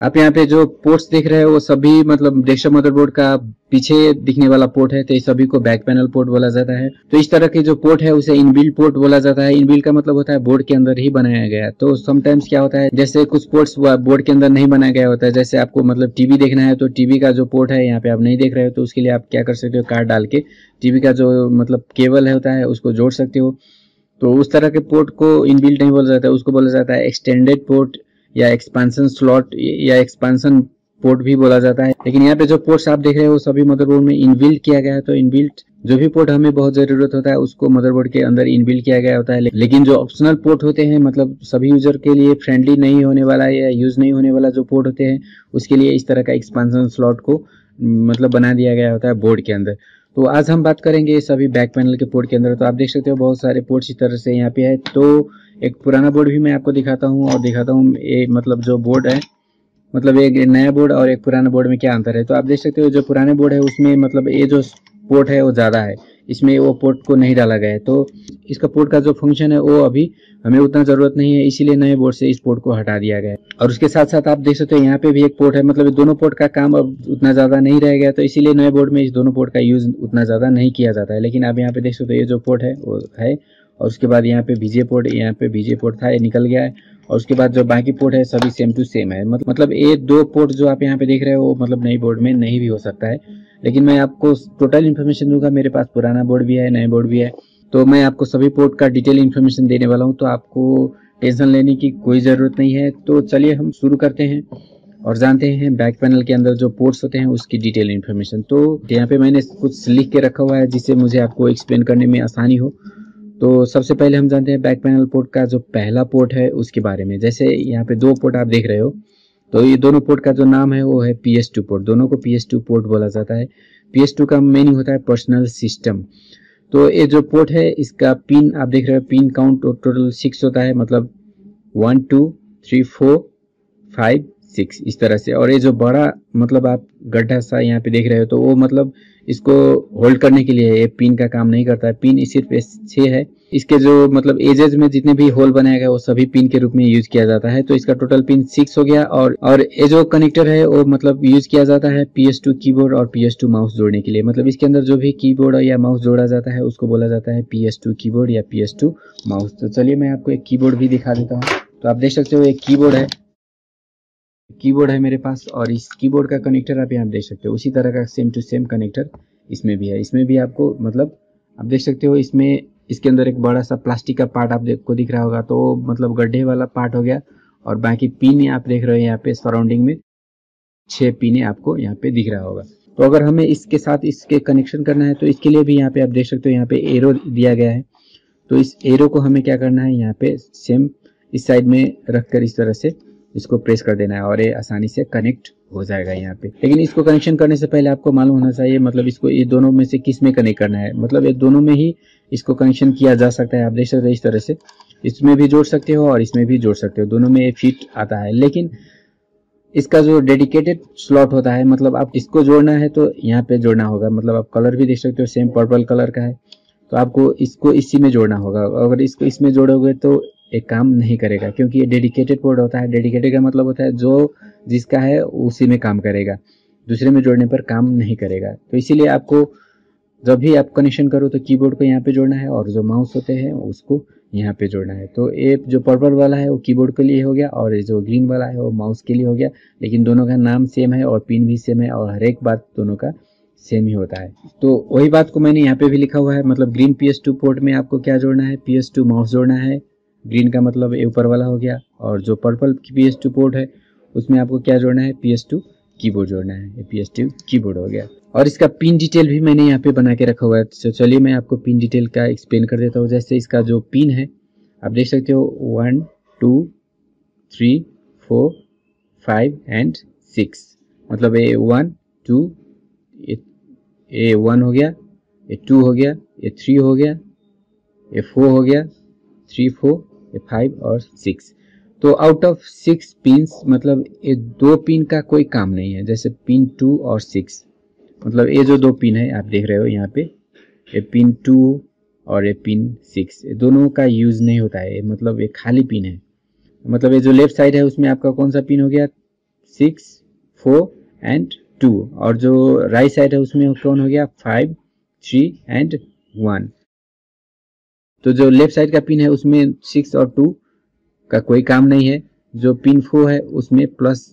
आप यहाँ पे जो पोर्ट्स देख रहे हैं वो सभी मतलब डेस्कटॉप मदरबोर्ड का पीछे दिखने वाला पोर्ट है, तो ये सभी को बैक पैनल पोर्ट बोला जाता है। तो इस तरह के जो पोर्ट है उसे इनबिल्ट पोर्ट बोला जाता है। इनबिल्ट का मतलब होता है बोर्ड के अंदर ही बनाया गया। तो समटाइम्स क्या होता है, जैसे कुछ पोर्ट्स बोर्ड के अंदर नहीं बनाया गया होता है, जैसे आपको मतलब टीवी देखना है तो टीवी का जो पोर्ट है यहाँ पे आप नहीं देख रहे हो, तो उसके लिए आप क्या कर सकते हो, कार्ड डाल के टीवी का जो मतलब केबल होता है उसको जोड़ सकते हो। तो उस तरह के पोर्ट को इनबिल्ट नहीं बोला जाता है, उसको बोला जाता है एक्सटेंडेड पोर्ट या एक्सपांशन स्लॉट या एक्सपांशन पोर्ट भी बोला जाता है। लेकिन यहाँ पे जो पोर्ट्स आप देख रहे हो सभी मदरबोर्ड में इनबिल्ट किया गया है। तो इनबिल्ट जो भी पोर्ट हमें बहुत जरूरत होता है उसको मदरबोर्ड के अंदर इनबिल्ट किया गया होता है। लेकिन जो ऑप्शनल पोर्ट होते हैं, मतलब सभी यूजर के लिए फ्रेंडली नहीं होने वाला या यूज नहीं होने वाला जो पोर्ट होते हैं, उसके लिए इस तरह का एक्सपांशन स्लॉट को मतलब बना दिया गया होता है बोर्ड के अंदर। तो आज हम बात करेंगे सभी बैक पैनल के पोर्ट के अंदर। तो आप देख सकते हो बहुत सारे पोर्ट्स इस तरह से यहाँ पे है। तो एक पुराना बोर्ड भी मैं आपको दिखाता हूँ और दिखाता हूँ ये मतलब जो बोर्ड है, मतलब एक नया बोर्ड और एक पुराना बोर्ड में क्या अंतर है। तो आप देख सकते हो जो पुराने बोर्ड है उसमें मतलब ये जो पोर्ट है वो ज़्यादा है, इसमें वो पोर्ट को नहीं डाला गया है। तो इसका पोर्ट का जो फंक्शन है वो अभी हमें उतना ज़रूरत नहीं है, इसीलिए नए बोर्ड से इस पोर्ट को हटा दिया गया है। और उसके साथ साथ आप देख सकते हो यहाँ पे भी एक पोर्ट है, मतलब दोनों पोर्ट का काम अब उतना ज़्यादा नहीं रह गया, तो इसीलिए नए बोर्ड में इस दोनों पोर्ट का यूज़ उतना ज़्यादा नहीं किया जाता है। लेकिन आप यहाँ पे देख सकते हो ये जो पोर्ट है वो है, और उसके बाद यहाँ पे बीजे पोर्ट, यहाँ पे बीजे पोर्ट था ये निकल गया है, और उसके बाद जो बाकी पोर्ट है सभी सेम टू सेम है। मतलब ये दो पोर्ट जो आप यहाँ पे देख रहे हो मतलब नई बोर्ड में नहीं भी हो सकता है। लेकिन मैं आपको टोटल इन्फॉर्मेशन दूंगा, मेरे पास पुराना बोर्ड भी है नए बोर्ड भी है, तो मैं आपको सभी पोर्ट का डिटेल इन्फॉर्मेशन देने वाला हूँ। तो आपको टेंशन लेने की कोई ज़रूरत नहीं है। तो चलिए हम शुरू करते हैं और जानते हैं बैक पैनल के अंदर जो पोर्ट्स होते हैं उसकी डिटेल इन्फॉर्मेशन। तो यहाँ पे मैंने कुछ लिख के रखा हुआ है जिससे मुझे आपको एक्सप्लेन करने में आसानी हो। तो सबसे पहले हम जानते हैं बैक पैनल पोर्ट का जो पहला पोर्ट है उसके बारे में। जैसे यहाँ पे दो पोर्ट आप देख रहे हो, तो ये दोनों पोर्ट का जो नाम है वो है PS2 पोर्ट, दोनों को PS2 पोर्ट बोला जाता है। PS2 का मीनिंग होता है पर्सनल सिस्टम। तो ये जो पोर्ट है इसका पिन आप देख रहे हो, पिन काउंट टोटल 6 होता है, मतलब 1 2 3 4 5 6 इस तरह से। और ये जो बड़ा मतलब आप गड्ढा सा यहाँ पे देख रहे हो, तो वो मतलब इसको होल्ड करने के लिए ये पिन का काम नहीं करता है। पिन सिर्फ 6 है। इसके जो मतलब एजेस में जितने भी होल बनाया गया वो सभी पिन के रूप में यूज किया जाता है। तो इसका टोटल पिन 6 हो गया। और ये जो कनेक्टर है वो मतलब यूज किया जाता है PS2 कीबोर्ड और PS2 माउस जोड़ने के लिए। मतलब इसके अंदर जो भी कीबोर्ड या माउस जोड़ा जाता है उसको बोला जाता है PS2 कीबोर्ड या PS2 माउस। तो चलिए मैं आपको एक कीबोर्ड भी दिखा देता हूँ। तो आप देख सकते हो एक कीबोर्ड है मेरे पास, और इस कीबोर्ड का कनेक्टर आप यहाँ देख सकते हो उसी तरह का सेम टू सेम कनेक्टर इसमें भी है। इसमें भी आपको मतलब आप देख सकते हो इसमें इसके अंदर एक बड़ा सा प्लास्टिक का पार्ट आपको दिख रहा होगा, तो मतलब गड्ढे वाला पार्ट हो गया। और बाकी पिन आप देख रहे हो यहाँ पे सराउंडिंग में 6 पिने आपको यहाँ पे दिख रहा होगा। तो अगर हमें इसके साथ इसके कनेक्शन करना है तो इसके लिए भी यहाँ पे आप देख सकते हो यहाँ पे एरो दिया गया है। तो इस एरो को हमें क्या करना है, यहाँ पे सेम इस साइड में रखकर इस तरह से इसको प्रेस कर देना है और ये आसानी से कनेक्ट हो जाएगा यहाँ पे। लेकिन इसको कनेक्शन करने से पहले आपको मालूम होना चाहिए मतलब इसको ये दोनों में से किस में कनेक्ट करना है। मतलब ये दोनों में ही इसको कनेक्शन किया जा सकता है। आप देख सकते हो इस तरह से इसमें भी जोड़ सकते हो और इसमें भी जोड़ सकते हो, दोनों में ये फिट आता है। लेकिन इसका जो डेडिकेटेड स्लॉट होता है, मतलब आप इसको जोड़ना है तो यहाँ पे जोड़ना होगा। मतलब आप कलर भी देख सकते हो सेम पर्पल कलर का है, तो आपको इसको इसी में जोड़ना होगा। अगर इसको इसमें जोड़ोगे तो एक काम नहीं करेगा, क्योंकि ये डेडिकेटेड पोर्ट होता है। डेडिकेटेड का मतलब होता है जो जिसका है उसी में काम करेगा, दूसरे में जोड़ने पर काम नहीं करेगा। तो इसीलिए आपको जब भी आप कनेक्शन करो तो कीबोर्ड को यहाँ पे जोड़ना है और जो माउस होते हैं उसको यहाँ पे जोड़ना है। तो ये जो पर्पल वाला है वो कीबोर्ड के लिए हो गया और ये जो ग्रीन वाला है वो माउस के लिए हो गया। लेकिन दोनों का नाम सेम है और पिन भी सेम है और हर एक बात दोनों का सेम ही होता है। तो वही बात को मैंने यहाँ पे भी लिखा हुआ है। मतलब ग्रीन PS2 पोर्ट में आपको क्या जोड़ना है, PS2 माउस जोड़ना है। ग्रीन का मतलब ये ऊपर वाला हो गया। और जो पर्पल PS2 पोर्ट है उसमें आपको क्या जोड़ना है, PS2 कीबोर्ड जोड़ना है। ये PS2 कीबोर्ड हो गया। और इसका पिन डिटेल भी मैंने यहाँ पे बना के रखा हुआ है। तो चलिए मैं आपको पिन डिटेल का एक्सप्लेन कर देता हूँ। जैसे इसका जो पिन है आप देख सकते हो 1 2 3 4 5 एंड 6। मतलब ये 1 2 ये 1 हो गया, ये 2 हो गया, ये 3 हो गया, ये 4 हो गया, 3 4, ये 5 और 6। तो आउट ऑफ 6 पिंस मतलब ये दो पिन का कोई काम नहीं है। जैसे पिन 2 और 6, मतलब ये जो दो पिन है आप देख रहे हो यहाँ पे, ये पिन 2 और ये पिन 6, ये दोनों का यूज नहीं होता है। मतलब ये खाली पिन है। मतलब ये जो लेफ्ट साइड है उसमें आपका कौन सा पिन हो गया, 6, 4 एंड 2, और जो राइट साइड है उसमें कौन हो गया 5, 3 एंड 1। तो जो लेफ्ट साइड का पिन है उसमें 6 और 2 का कोई काम नहीं है। जो पिन 4 है उसमें प्लस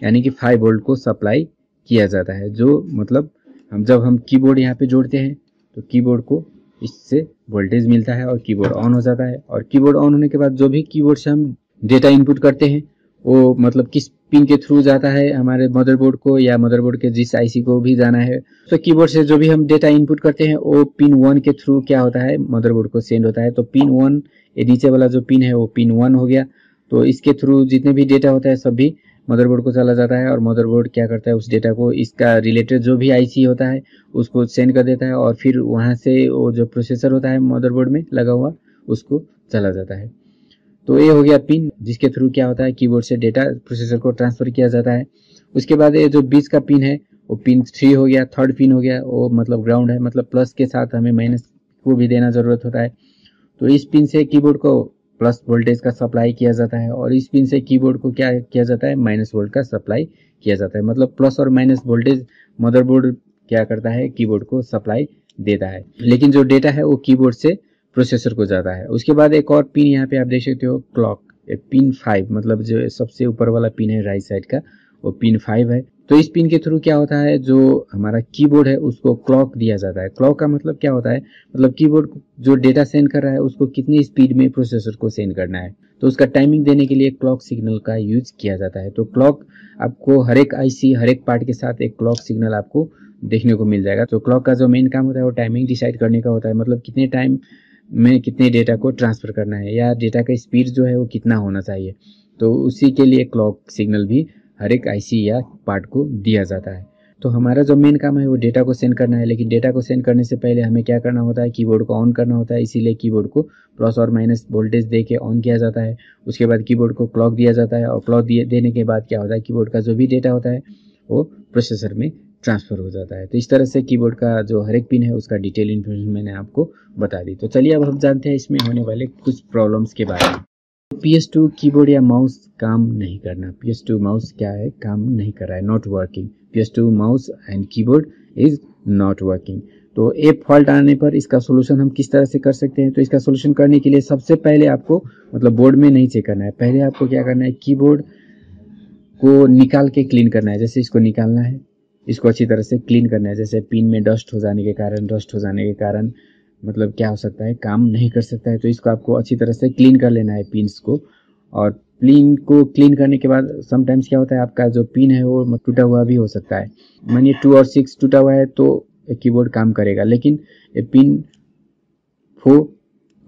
यानी कि 5 वोल्ट को सप्लाई किया जाता है, जो मतलब जब हम कीबोर्ड यहाँ पे जोड़ते हैं तो कीबोर्ड को इससे वोल्टेज मिलता है और कीबोर्ड ऑन हो जाता है। और कीबोर्ड ऑन होने के बाद जो भी कीबोर्ड से हम डेटा इनपुट करते हैं वो मतलब किस पिन के थ्रू जाता है हमारे मदरबोर्ड को, या मदरबोर्ड के जिस आईसी को भी जाना है, तो कीबोर्ड से जो भी हम डेटा इनपुट करते हैं वो पिन 1 के थ्रू क्या होता है मदरबोर्ड को सेंड होता है। तो पिन 1, ये नीचे वाला जो पिन है वो पिन 1 हो गया। तो इसके थ्रू जितने भी डेटा होता है सभी मदरबोर्ड को चला जाता है, और मदरबोर्ड क्या करता है उस डेटा को इसका रिलेटेड जो भी आईसी होता है उसको सेंड कर देता है, और फिर वहां से वो जो प्रोसेसर होता है मदरबोर्ड में लगा हुआ उसको चला जाता है। तो ये हो गया पिन जिसके थ्रू क्या होता है कीबोर्ड से डेटा प्रोसेसर को ट्रांसफर किया जाता है। उसके बाद ये जो बीच का पिन है वो पिन 3 हो गया, थर्ड पिन हो गया, वो मतलब ग्राउंड है, मतलब प्लस के साथ हमें माइनस को भी देना जरूरत होता है। तो इस पिन से कीबोर्ड को प्लस वोल्टेज का सप्लाई किया जाता है, और इस पिन से कीबोर्ड को क्या किया जाता है माइनस वोल्ट का सप्लाई किया जाता है। मतलब प्लस और माइनस वोल्टेज मदरबोर्ड क्या करता है कीबोर्ड को सप्लाई देता है, लेकिन जो डेटा है वो कीबोर्ड से प्रोसेसर को जाता है। उसके बाद एक और पिन यहाँ पे आप देख सकते हो क्लॉक, पिन 5, मतलब जो सबसे ऊपर वाला पिन है राइट साइड का वो पिन 5 है। तो इस पिन के थ्रू क्या होता है जो हमारा कीबोर्ड है उसको क्लॉक दिया जाता है। क्लॉक का मतलब क्या होता है, मतलब कीबोर्ड जो डेटा सेंड कर रहा है उसको कितनी स्पीड में प्रोसेसर को सेंड करना है, तो उसका टाइमिंग देने के लिए क्लॉक सिग्नल का यूज किया जाता है। तो क्लॉक आपको हर एक आईसी हर एक पार्ट के साथ एक क्लॉक सिग्नल आपको देखने को मिल जाएगा। तो क्लॉक का जो मेन काम होता है वो टाइमिंग डिसाइड करने का होता है, मतलब कितने टाइम में कितने डेटा को ट्रांसफर करना है, या डेटा का स्पीड जो है वो कितना होना चाहिए। तो उसी के लिए क्लॉक सिग्नल भी हर एक आईसी या पार्ट को दिया जाता है। तो हमारा जो मेन काम है वो डेटा को सेंड करना है, लेकिन डेटा को सेंड करने से पहले हमें क्या करना होता है कीबोर्ड को ऑन करना होता है, इसीलिए कीबोर्ड को प्लस और माइनस वोल्टेज दे के ऑन किया जाता है। उसके बाद कीबोर्ड को क्लॉक दिया जाता है, और क्लॉक देने के बाद क्या होता है कीबोर्ड का जो भी डेटा होता है वो प्रोसेसर में ट्रांसफर हो जाता है। तो इस तरह से कीबोर्ड का जो हर एक पिन है उसका डिटेल इन्फॉर्मेशन मैंने आपको बता दी। तो चलिए अब हम जानते हैं इसमें होने वाले कुछ प्रॉब्लम्स के बारे में। PS2 कीबोर्ड या माउस काम नहीं करना। PS2 माउस क्या है, काम नहीं कर रहा है, not working. PS2 mouse and keyboard is not working. तो ये फॉल्ट आने पर इसका सोल्यूशन हम किस तरह से कर सकते हैं। तो इसका सोल्यूशन करने के लिए सबसे पहले आपको मतलब बोर्ड में नहीं चेक करना है, पहले आपको क्या करना है कीबोर्ड को निकाल के क्लीन करना है। जैसे इसको निकालना है, इसको अच्छी तरह से क्लीन करना है। जैसे पिन में डस्ट हो जाने के कारण मतलब क्या हो सकता है काम नहीं कर सकता है। तो इसको आपको अच्छी तरह से क्लीन कर लेना है पिन्स को, और पिन को क्लीन करने के बाद समटाइम्स क्या होता है आपका जो पिन है वो टूटा हुआ भी हो सकता है। मानिए 2 और 6 टूटा हुआ है तो कीबोर्ड काम करेगा, लेकिन पिन 4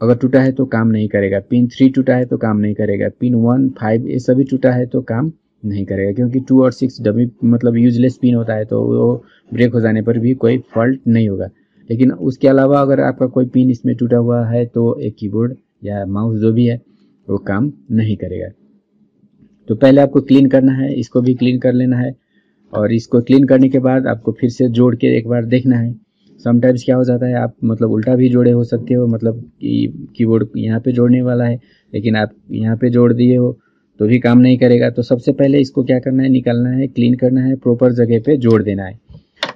अगर टूटा है तो काम नहीं करेगा, पिन 3 टूटा है तो काम नहीं करेगा, पिन 1, 5 ये सभी टूटा है तो काम नहीं करेगा, क्योंकि 2 और 6 डमी मतलब यूजलेस पिन होता है, तो वो ब्रेक हो जाने पर भी कोई फॉल्ट नहीं होगा। लेकिन उसके अलावा अगर आपका कोई पिन इसमें टूटा हुआ है तो एक कीबोर्ड या माउस जो भी है वो काम नहीं करेगा। तो पहले आपको क्लीन करना है, इसको भी क्लीन कर लेना है, और इसको क्लीन करने के बाद आपको फिर से जोड़ के एक बार देखना है। समटाइम्स क्या हो जाता है आप मतलब उल्टा भी जोड़े हो सकते हो, मतलब कि कीबोर्ड यहाँ पे जोड़ने वाला है लेकिन आप यहाँ पे जोड़ दिए हो तो भी काम नहीं करेगा। तो सबसे पहले इसको क्या करना है, निकालना है, क्लीन करना है, प्रॉपर जगह पे जोड़ देना है।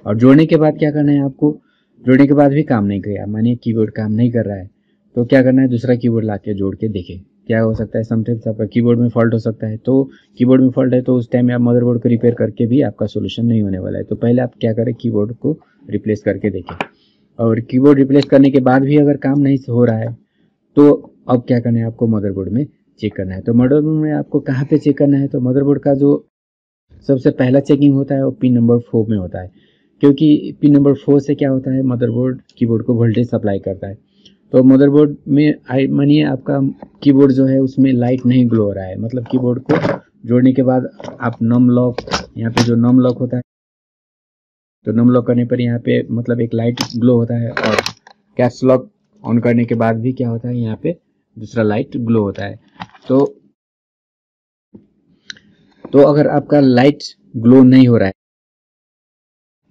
और जोड़ने के बाद क्या करना है आपको, जोड़ने के बाद भी काम नहीं करेगा, मानिए कीबोर्ड काम नहीं कर रहा है तो क्या करना है, दूसरा कीबोर्ड ला के जोड़ के देखें क्या हो सकता है। समटाइम्स आपका कीबोर्ड में फॉल्ट हो सकता है, तो कीबोर्ड में फॉल्ट है तो उस टाइम में आप मदरबोर्ड को रिपेयर करके भी आपका सोल्यूशन नहीं होने वाला है। तो पहले आप क्या करें, कीबोर्ड को रिप्लेस करके देखें, और कीबोर्ड रिप्लेस करने के बाद भी अगर काम नहीं हो रहा है तो अब क्या करना है आपको मदरबोर्ड में चेक करना है। तो मदरबोर्ड में आपको कहाँ पे चेक करना है, तो मदरबोर्ड का जो सबसे पहला चेकिंग होता है वो पिन नंबर 4 में होता है, क्योंकि पिन नंबर 4 से क्या होता है मदरबोर्ड कीबोर्ड को वोल्टेज सप्लाई करता है। तो मदरबोर्ड में मानिए आपका कीबोर्ड जो है उसमें लाइट नहीं ग्लो हो रहा है, मतलब कीबोर्ड को जोड़ने के बाद आप नम लॉक, यहाँ पे जो नम लॉक होता है तो नम लॉक करने पर यहाँ पे मतलब एक लाइट ग्लो होता है, और कैप्स लॉक ऑन करने के बाद भी क्या होता है यहाँ पे दूसरा लाइट ग्लो होता है। तो अगर आपका लाइट ग्लो नहीं हो रहा है,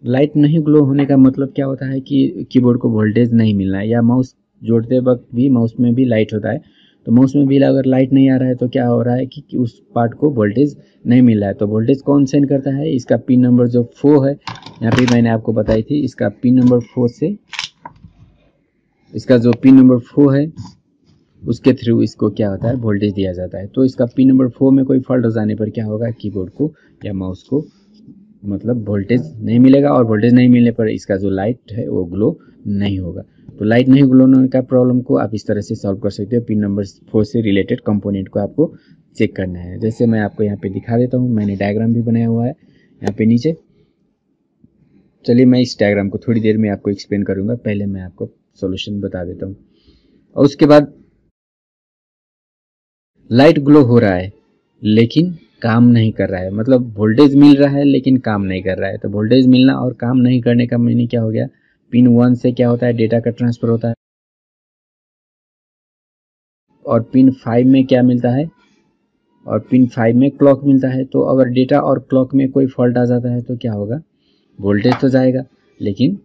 लाइट नहीं ग्लो होने का मतलब क्या होता है कि कीबोर्ड को वोल्टेज नहीं मिलना है, या माउस जोड़ते वक्त भी माउस में भी लाइट होता है तो माउस में भी अगर लाइट नहीं आ रहा है तो क्या हो रहा है कि उस पार्ट को वोल्टेज नहीं मिल रहा है। तो वोल्टेज कौन सेंड करता है, इसका पिन नंबर जो 4 है, यहाँ पे मैंने आपको बताई थी, इसका पिन नंबर 4 से, इसका जो पिन नंबर 4 है उसके थ्रू इसको क्या होता है, वोल्टेज दिया जाता है। तो इसका पिन नंबर 4 में कोई फॉल्ट हो जाने पर क्या होगा, कीबोर्ड को या माउस को मतलब वोल्टेज नहीं मिलेगा, और वोल्टेज नहीं मिलने पर इसका जो लाइट है वो ग्लो नहीं होगा। तो लाइट नहीं ग्लो होने का प्रॉब्लम को आप इस तरह से सॉल्व कर सकते हो। पिन नंबर 4 से रिलेटेड कंपोनेंट को आपको चेक करना है। जैसे मैं आपको यहाँ पे दिखा देता हूँ, मैंने डायग्राम भी बनाया हुआ है यहाँ पे नीचे। चलिए मैं इस डायग्राम को थोड़ी देर में आपको एक्सप्लेन करूंगा, पहले मैं आपको सॉल्यूशन बता देता हूँ। और उसके बाद लाइट ग्लो हो रहा है लेकिन काम नहीं कर रहा है, मतलब वोल्टेज मिल रहा है लेकिन काम नहीं कर रहा है। तो वोल्टेज मिलना और काम नहीं करने का मीनिंग क्या हो गया, पिन 1 से क्या होता है, डेटा का ट्रांसफर होता है, और पिन 5 में क्या मिलता है, और पिन 5 में क्लॉक मिलता है। तो अगर डेटा और क्लॉक में कोई फॉल्ट आ जाता है तो क्या होगा, वोल्टेज तो जाएगा लेकिन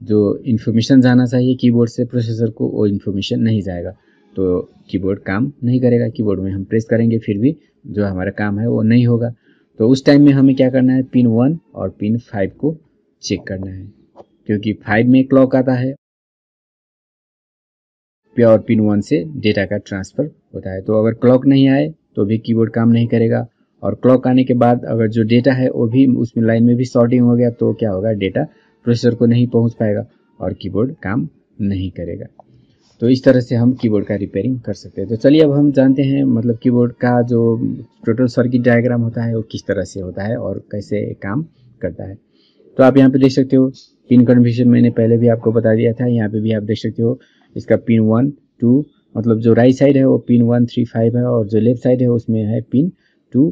जो इन्फॉर्मेशन जाना चाहिए कीबोर्ड से प्रोसेसर को वो इन्फॉर्मेशन नहीं जाएगा। तो कीबोर्ड काम नहीं करेगा, कीबोर्ड में हम प्रेस करेंगे फिर भी जो हमारा काम है वो नहीं होगा। तो उस टाइम में हमें क्या करना है, पिन 1 और पिन 5 को चेक करना है, क्योंकि 5 में क्लॉक आता है और पिन 1 से डेटा का ट्रांसफर होता है। तो अगर क्लॉक नहीं आए तो भी कीबोर्ड काम नहीं करेगा, और क्लॉक आने के बाद अगर जो डेटा है वो भी उसमें लाइन में भी शॉर्टिंग हो गया तो क्या होगा, डेटा प्रोसेसर को नहीं पहुंच पाएगा और कीबोर्ड काम नहीं करेगा। तो इस तरह से हम कीबोर्ड का रिपेयरिंग कर सकते हैं। तो चलिए अब हम जानते हैं मतलब कीबोर्ड का जो टोटल सर्किट डायग्राम होता है वो किस तरह से होता है और कैसे काम करता है। तो आप यहाँ पे देख सकते हो पिन कन्फिगरेशन मैंने पहले भी आपको बता दिया था, यहाँ पे भी आप देख सकते हो इसका पिन 1 2 मतलब जो राइट साइड है वो पिन 1 3 5 है, और जो लेफ्ट साइड है उसमें है पिन 2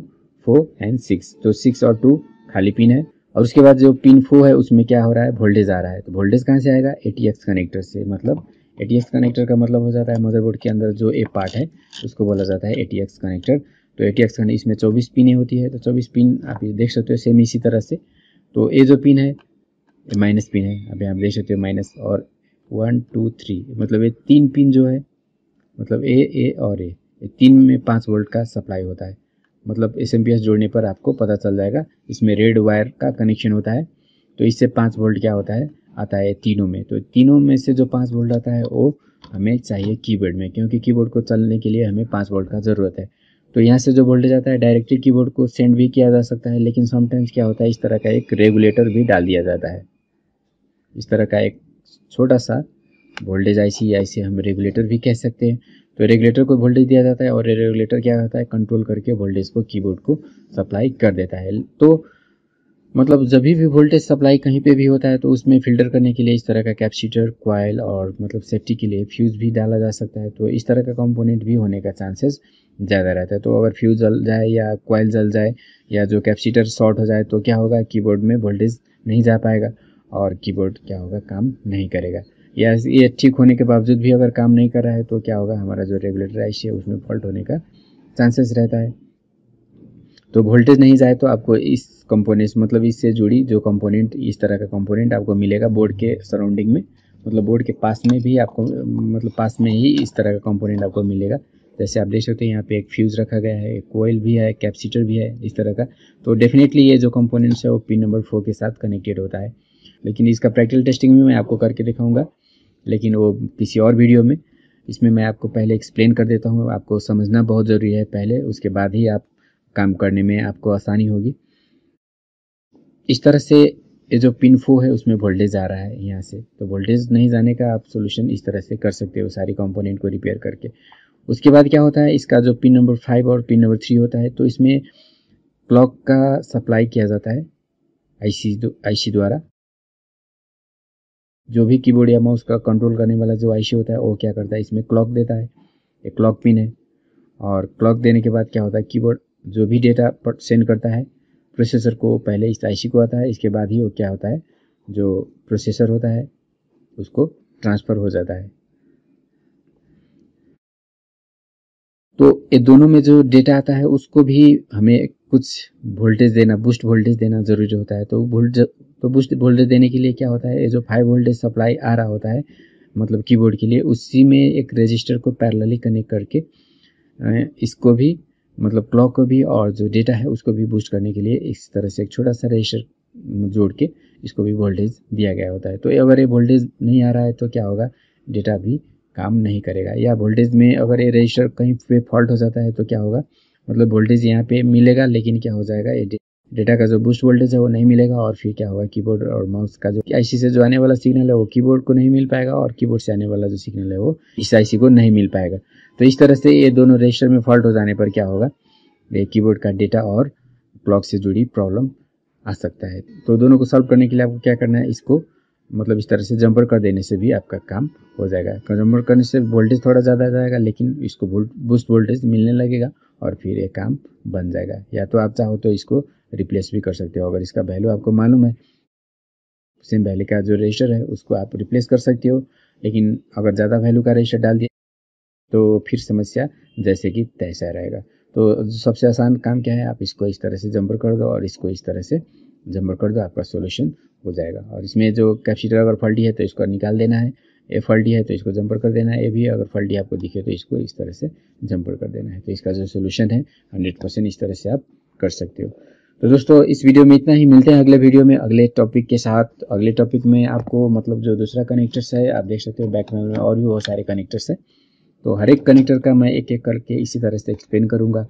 4 एंड 6। तो 6 और 2 खाली पिन है, और उसके बाद जो पिन 4 है उसमें क्या हो रहा है, वोल्टेज आ रहा है। तो वोल्टेज कहाँ से आएगा, ATX कनेक्टर से। मतलब ATX कनेक्टर का मतलब हो जाता है मदरबोर्ड के अंदर जो ए पार्ट है उसको बोला जाता है ATX कनेक्टर। तो ATX कनेक्टर इसमें 24 पिनें होती है, तो 24 पिन आप देख सकते हो सेम इसी तरह से। तो ये जो पिन है माइनस पिन है, अभी आप देख सकते हो माइनस, और 1 2 3 मतलब ये 3 पिन जो है, मतलब ए और ए, 3 में 5 वोल्ट का सप्लाई होता है। मतलब SMPS जोड़ने पर आपको पता चल जाएगा, इसमें रेड वायर का कनेक्शन होता है, तो इससे 5 वोल्ट क्या होता है, आता है तीनों में। तो तीनों में से जो 5 वोल्ट आता है वो हमें चाहिए कीबोर्ड में, क्योंकि कीबोर्ड को चलने के लिए हमें 5 वोल्ट का ज़रूरत है। तो यहाँ से जो वोल्टेज आता है डायरेक्टली कीबोर्ड को सेंड भी किया जा सकता है, लेकिन समटाइम्स क्या होता है इस तरह का एक रेगुलेटर भी डाल दिया जाता है। इस तरह का एक छोटा सा वोल्टेज आईसी या इसे हम रेगुलेटर भी कह सकते हैं। तो रेगुलेटर को वोल्टेज दिया जाता है, और रेगुलेटर क्या होता है, कंट्रोल करके वोल्टेज को कीबोर्ड को सप्लाई कर देता है। तो मतलब जब भी वोल्टेज सप्लाई कहीं पे भी होता है तो उसमें फिल्टर करने के लिए इस तरह का कैपेसिटर कॉइल और मतलब सेफ्टी के लिए फ्यूज भी डाला जा सकता है। तो इस तरह का कंपोनेंट भी होने का चांसेस ज़्यादा रहता है। तो अगर फ्यूज जल जाए या कॉइल जल जाए या जो कैपेसिटर शॉर्ट हो जाए तो क्या होगा, कीबोर्ड में वोल्टेज नहीं जा पाएगा और कीबोर्ड क्या होगा, काम नहीं करेगा। या ये ठीक होने के बावजूद भी अगर काम नहीं कर रहा है तो क्या होगा, हमारा जो रेगुलेटर आईसी है उसमें फॉल्ट होने का चांसेस रहता है। तो वोल्टेज नहीं जाए तो आपको इस कंपोनेंट मतलब इससे जुड़ी जो कंपोनेंट, इस तरह का कंपोनेंट आपको मिलेगा बोर्ड के सराउंडिंग में, मतलब बोर्ड के पास में भी आपको मतलब पास में ही इस तरह का कंपोनेंट आपको मिलेगा। जैसे आप देख सकते हैं यहाँ पे एक फ्यूज रखा गया है, एक कोयल भी है, कैपेसिटर भी है इस तरह का। तो डेफिनेटली ये जो कंपोनेंट्स है वो पिन नंबर 4 के साथ कनेक्टेड होता है। लेकिन इसका प्रैक्टिकल टेस्टिंग भी मैं आपको करके दिखाऊंगा, लेकिन वो किसी और वीडियो में। इसमें मैं आपको पहले एक्सप्लेन कर देता हूँ, आपको समझना बहुत ज़रूरी है पहले, उसके बाद ही आप काम करने में आपको आसानी होगी। इस तरह से ये जो पिन 4 है उसमें वोल्टेज आ रहा है यहाँ से, तो वोल्टेज नहीं जाने का आप सोल्यूशन इस तरह से कर सकते हो सारी कंपोनेंट को रिपेयर करके। उसके बाद क्या होता है, इसका जो पिन नंबर 5 और पिन नंबर 3 होता है तो इसमें क्लॉक का सप्लाई किया जाता है आईसी द्वारा। जो भी कीबोर्ड या माउस का कंट्रोल करने वाला जो आईसी होता है वो क्या करता है, इसमें क्लॉक देता है, एक क्लॉक पिन है। और क्लॉक देने के बाद क्या होता है, कीबोर्ड जो भी डेटा सेंड करता है प्रोसेसर को, पहले इस आईसी को आता है, इसके बाद ही वो क्या होता है, जो प्रोसेसर होता है उसको ट्रांसफ़र हो जाता है। तो ये दोनों में जो डेटा आता है उसको भी हमें कुछ वोल्टेज देना, बूस्ट वोल्टेज देना जरूरी होता है। तो बूस्ट वोल्टेज देने के लिए क्या होता है, ये जो 5 वोल्टेज सप्लाई आ रहा होता है मतलब कीबोर्ड के लिए, उसी में एक रजिस्टर को पैरेलली कनेक्ट करके इसको भी मतलब क्लॉक को भी और जो डेटा है उसको भी बूस्ट करने के लिए इस तरह से एक छोटा सा रजिस्टर जोड़ के इसको भी वोल्टेज दिया गया होता है। तो अगर ये वोल्टेज नहीं आ रहा है तो क्या होगा, डेटा भी काम नहीं करेगा। या वोल्टेज में अगर ये रजिस्टर कहीं पे फॉल्ट हो जाता है तो क्या होगा, मतलब वोल्टेज यहाँ पे मिलेगा लेकिन क्या हो जाएगा, ये डेटा का जो बूस्ट वोल्टेज है वो नहीं मिलेगा और फिर क्या होगा, कीबोर्ड और माउस का जो आईसी से जो आने वाला सिग्नल है वो कीबोर्ड को नहीं मिल पाएगा और कीबोर्ड से आने वाला जो सिग्नल है वो इस आईसी को नहीं मिल पाएगा। तो इस तरह से ये दोनों रजिस्टर में फॉल्ट हो जाने पर क्या होगा, ये कीबोर्ड का डेटा और क्लॉक से जुड़ी प्रॉब्लम आ सकता है। तो दोनों को सॉल्व करने के लिए आपको क्या करना है, इसको मतलब इस तरह से जंपर कर देने से भी आपका काम हो जाएगा। जंपर करने से वोल्टेज थोड़ा ज़्यादा आ जाएगा लेकिन इसको बूस्ट वोल्टेज मिलने लगेगा और फिर ये काम बन जाएगा। या तो आप चाहो तो इसको रिप्लेस भी कर सकते हो, अगर इसका वैल्यू आपको मालूम है, सेम वैल्यू का जो रजिस्टर है उसको आप रिप्लेस कर सकते हो। लेकिन अगर ज़्यादा वैल्यू का रजिस्टर डाल दिया तो फिर समस्या जैसे कि तैसा रहेगा। तो सबसे आसान काम क्या है, आप इसको इस तरह से जंपर कर दो और इसको इस तरह से जंपर कर दो, आपका सॉल्यूशन हो जाएगा। और इसमें जो कैपेसिटर अगर फॉल्टी है तो इसको निकाल देना है, ए फॉल्टी है तो इसको जंपर कर देना है, ए भी अगर फॉल्टी आपको दिखे तो इसको इस तरह से जंपर कर देना है। तो इसका जो सोल्यूशन है 100% इस तरह से आप कर सकते हो। तो दोस्तों इस वीडियो में इतना ही, मिलते हैं अगले वीडियो में अगले टॉपिक के साथ। अगले टॉपिक में आपको मतलब जो दूसरा कनेक्टर्स है आप देख सकते हो बैक पैनल में और भी बहुत सारे कनेक्टर्स है। तो हर एक कनेक्टर का मैं एक एक करके इसी तरह से एक्सप्लेन करूंगा,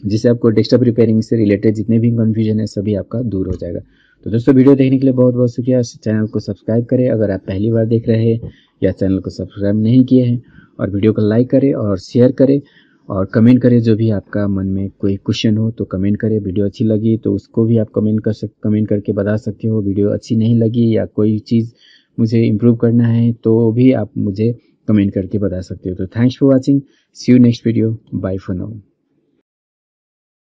जिससे आपको डेस्कटॉप रिपेयरिंग से रिलेटेड जितने भी कन्फ्यूजन है सभी आपका दूर हो जाएगा। तो दोस्तों वीडियो देखने के लिए बहुत बहुत शुक्रिया। चैनल को सब्सक्राइब करें अगर आप पहली बार देख रहे हैं या चैनल को सब्सक्राइब नहीं किए हैं, और वीडियो को लाइक करें और शेयर करें और कमेंट करें। जो भी आपका मन में कोई क्वेश्चन हो तो कमेंट करें। वीडियो अच्छी लगी तो उसको भी आप कमेंट करके बता सकते हो। वीडियो अच्छी नहीं लगी या कोई चीज़ मुझे इम्प्रूव करना है तो भी आप मुझे कमेंट करके बता सकते हो। तो thanks for watching, see you next video, bye for now.